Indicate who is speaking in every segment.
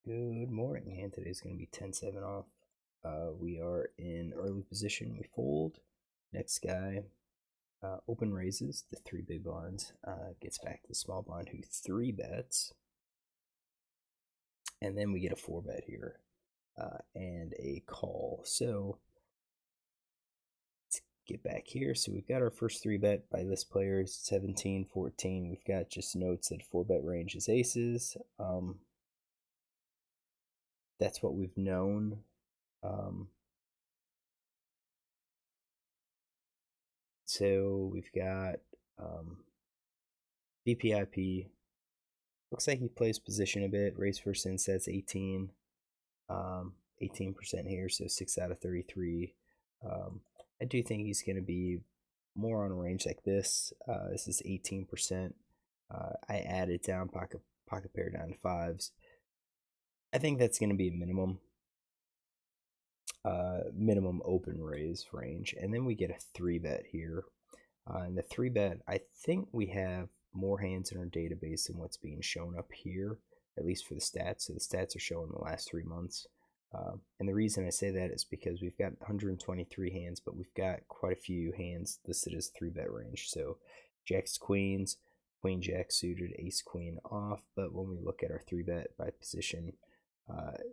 Speaker 1: Good morning. Hand today is going to be 10-7 off. We are in early position. We fold. Next guy open raises the 3 big blinds. Gets back to the small blind who 3 bets. And then we get a 4 bet here and a call. So let's get back here. So we've got our first 3 bet by list players 17, 14. We've got just notes that 4 bet range is aces. That's what we've known. So we've got BPIP. Looks like he plays position a bit. Race first insets 18. 18% here, so 6 out of 33. I do think he's going to be more on a range like this. This is 18%. I added down pocket pair down to 5s. I think that's going to be a minimum open raise range. And then we get a 3 bet here. And the 3 bet, I think we have more hands in our database than what's being shown up here, at least for the stats. So the stats are showing the last 3 months. And the reason I say that is because we've got 123 hands, but we've got quite a few hands listed as 3 bet range. So jacks, queens, queen, jack suited, ace, queen off. But when we look at our 3 bet by position,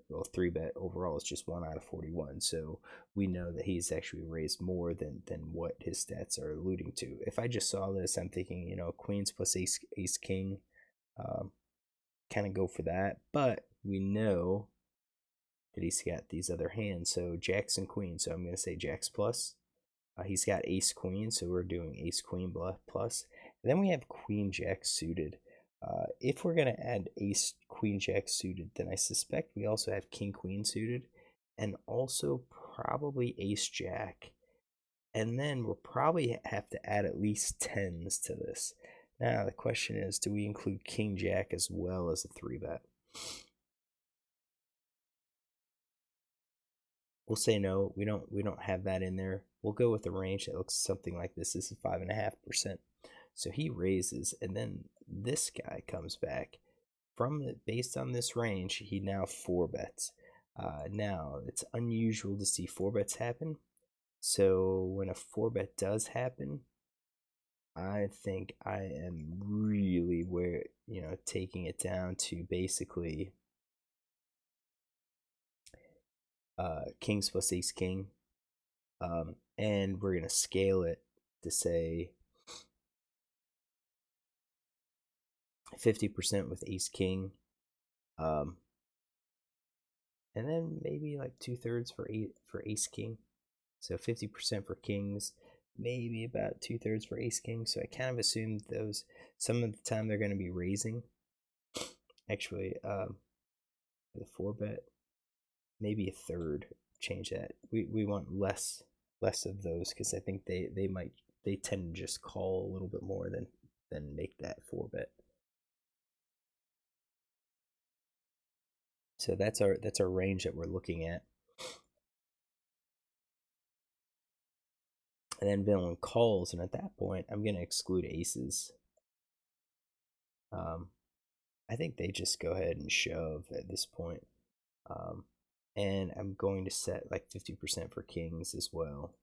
Speaker 1: well, 3 bet overall is just 1 out of 41. So we know that he's actually raised more than what his stats are alluding to. If I just saw this, I'm thinking, you know, queens plus ace king, kind of go for that. But we know that he's got these other hands. So jacks and queens. So I'm going to say jacks plus. He's got ace queen, so we're doing ace queen plus. And then we have queen jack suited. If we're going to add ace queen jack suited, then I suspect we also have king queen suited, and also probably ace jack. And then we'll probably have to add at least 10s to this. Now the question is, do we include king jack as well as a 3 bet? We'll say no. We don't have that in there. We'll go with a range that looks something like this. This is 5.5%. So he raises, and then this guy comes back from based on this range. He now 4 bets. Now it's unusual to see 4 bets happen. So when a 4 bet does happen, I think I am really taking it down to basically kings plus ace king, and we're gonna scale it to say 50% with ace king, and then maybe like 2/3 for ace king. So 50% for kings, maybe about 2/3 for ace king. So I kind of assumed those some of the time they're going to be raising. Actually, the 4 bet, maybe a third. Change that. We want less of those because I think they tend to just call a little bit more than make that 4 bet. So that's our range that we're looking at. And then villain calls, and at that point, I'm going to exclude aces. I think they just go ahead and shove at this point. And I'm going to set like 50% for kings as well.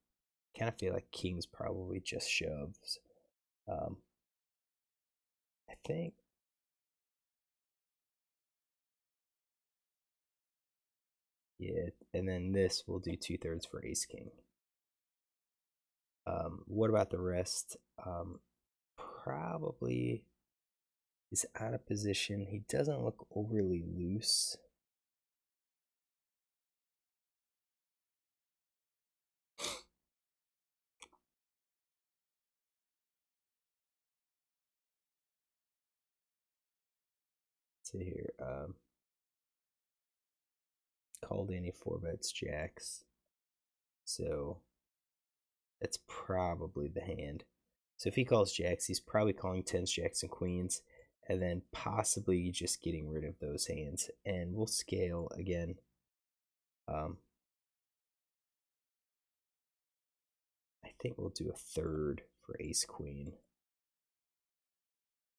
Speaker 1: Kind of feel like kings probably just shoves. I think. Yeah, and then this will do 2/3 for ace king. What about the rest? Probably is out of position. He doesn't look overly loose. Let's see here. Called any 4 bets jacks. So that's probably the hand. So if he calls jacks, he's probably calling 10s, jacks, and queens, and then possibly just getting rid of those hands. And we'll scale again. I think we'll do a third for ace queen.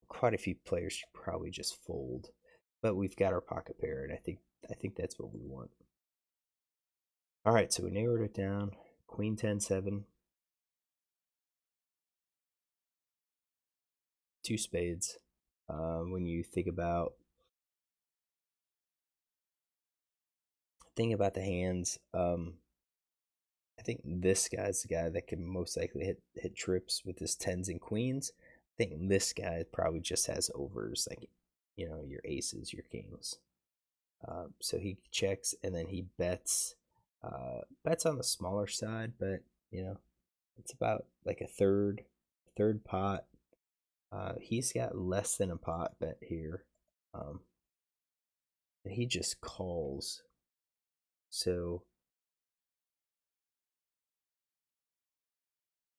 Speaker 1: Quite a few players should probably just fold. but we've got our pocket pair, and I think that's what we want. All right, so we narrowed it down. Queen 10-7, 2 spades. When you think about the hands, I think this guy's the guy that can most likely hit trips with his 10s and queens. I think this guy probably just has overs, like, you know, your aces, your kings. So he checks and then he bets. Bets on the smaller side, but you know, it's about like a third pot. He's got less than a pot bet here, and he just calls. So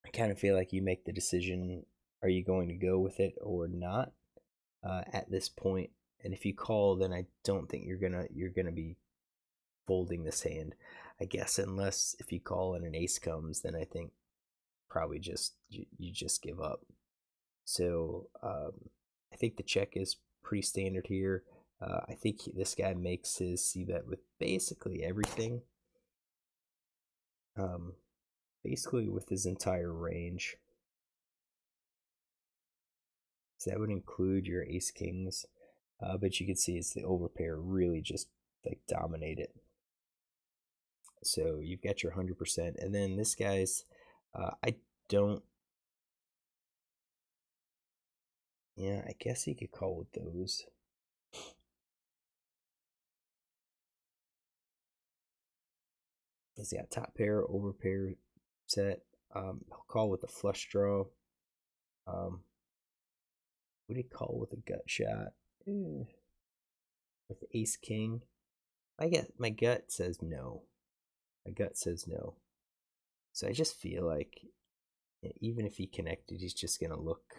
Speaker 1: I kind of feel like you make the decision: are you going to go with it or not at this point? And if you call, then I don't think you're gonna be folding this hand, I guess, unless if you call and an ace comes, then I think probably just you just give up. So I think the check is pretty standard here. I think this guy makes his c-bet with basically everything, basically with his entire range. So that would include your ace kings, but you can see it's the overpair really just like dominate it. So you've got your 100%, and then this guy's, I don't. Yeah, I guess he could call with those. He's got top pair, over pair set. He'll call with a flush draw. Would he call with a gut shot? With ace king? My gut says no. My gut says no. So I just feel like even if he connected, he's just gonna look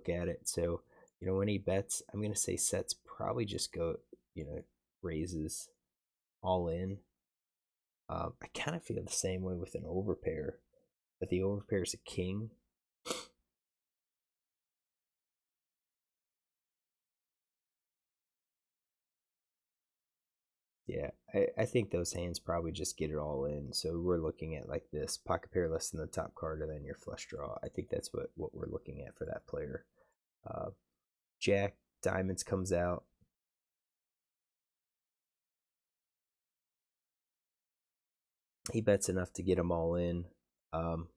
Speaker 1: at it. So, you know, when he bets, I'm gonna say sets probably just go, you know, raises all in. I kind of feel the same way with an overpair, but the overpair is a king. Yeah, I think those hands probably just get it all in. So we're looking at like this: pocket pair less than the top card, and then your flush draw. I think that's what we're looking at for that player. Jack diamonds comes out. He bets enough to get them all in. Um,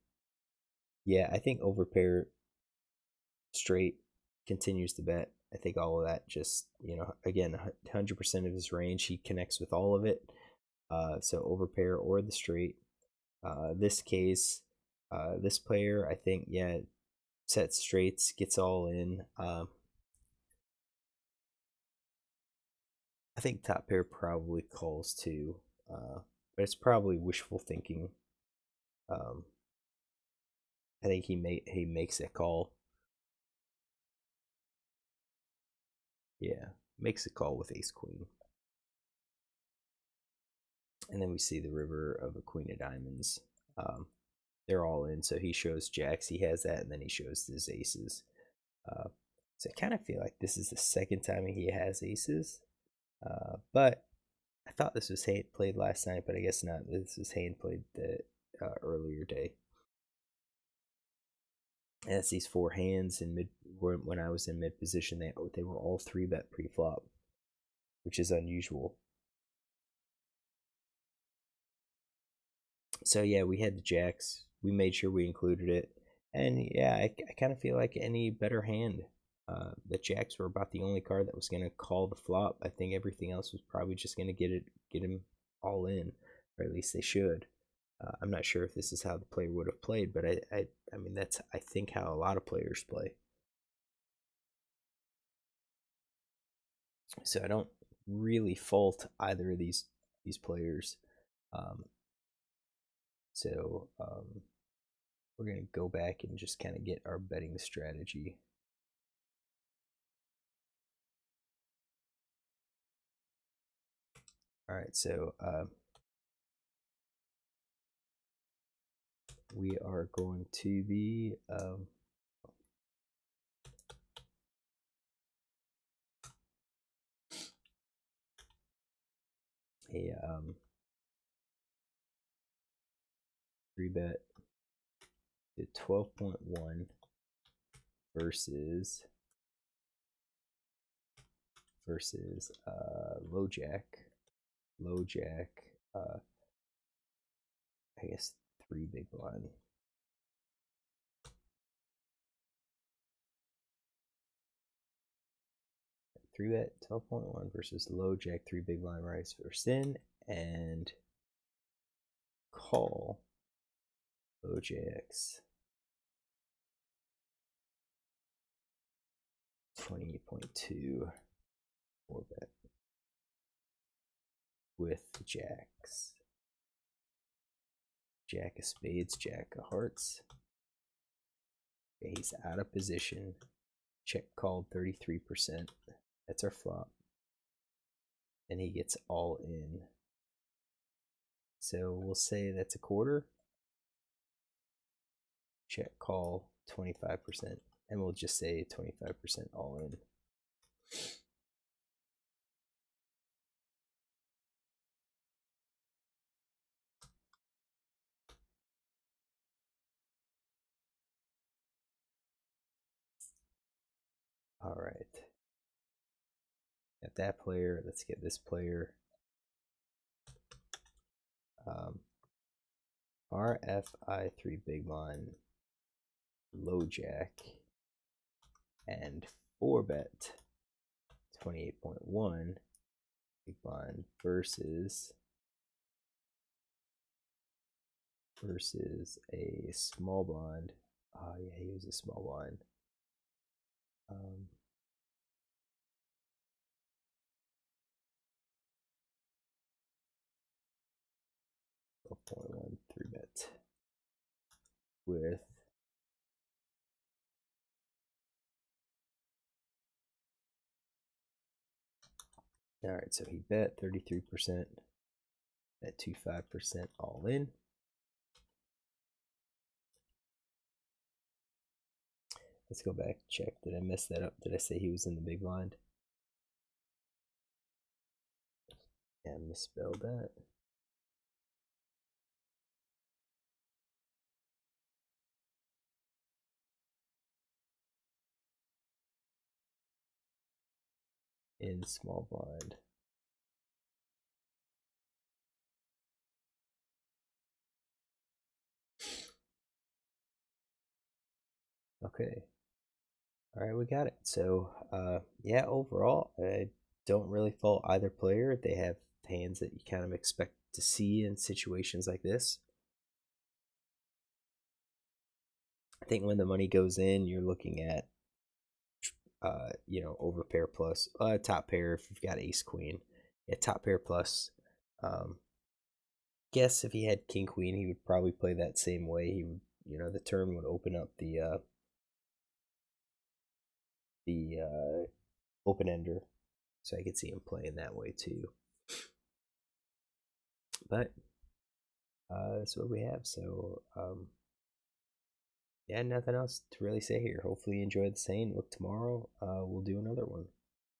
Speaker 1: yeah, I think overpair straight continues to bet. I think all of that just, you know, again, 100% of his range, he connects with all of it. So overpair or the straight. This case, this player, I think, yeah, sets straights, gets all in. I think top pair probably calls too, but it's probably wishful thinking. Um, I think he makes a call. Yeah, makes a call with ace queen. And then we see the river of a queen of diamonds. They're all in, so he shows jacks, he has that, and then he shows his aces. So I kind of feel like this is the second time he has aces. But I thought this was hand played last night, but I guess not. This was hand played the earlier day. And that's these 4 hands in mid. When I was in mid position, they were all 3-bet pre-flop, which is unusual. So yeah, we had the jacks. We made sure we included it, and yeah, I kind of feel like any better hand. The jacks were about the only card that was going to call the flop. I think everything else was probably just going to get him all in, or at least they should. I'm not sure if this is how the player would have played, but I mean that's I think how a lot of players play. So I don't really fault either of these players. Um, so we're gonna go back and just kind of get our betting strategy. All right, so we are going to be a 3-bet to 12.1 versus low jack, I guess 3 big blind. Three bet 12.1 versus low jack 3 big blind rice first in, and call low jacks 28.2 4-bet with jacks. Jack of spades, jack of hearts. Okay, he's out of position. Check called 33%. That's our flop. And he gets all in. So we'll say that's a quarter. Check call 25%. And we'll just say 25% all in. All right. Got that player. Let's get this player. RFI 3 big blind, low jack, and 4-bet 28.1 big blind versus a small blind. Oh yeah, he was a small blind. 12.1 3-bet with all right, so he bet 33%, bet 25% all in. Let's go back, check. Did I mess that up? Did I say he was in the big blind? Yeah, I misspelled that. In small blind. Okay. All right, we got it. So, yeah, overall, I don't really fault either player. They have hands that you kind of expect to see in situations like this. I think when the money goes in, you're looking at, over pair plus, top pair if you've got ace queen. Yeah, top pair plus. Guess if he had king queen, he would probably play that same way. He would, the turn would open up the open ender, so I could see him playing that way too. But that's what we have. So yeah, nothing else to really say here. Hopefully you enjoyed the saying. Look tomorrow. We'll do another one.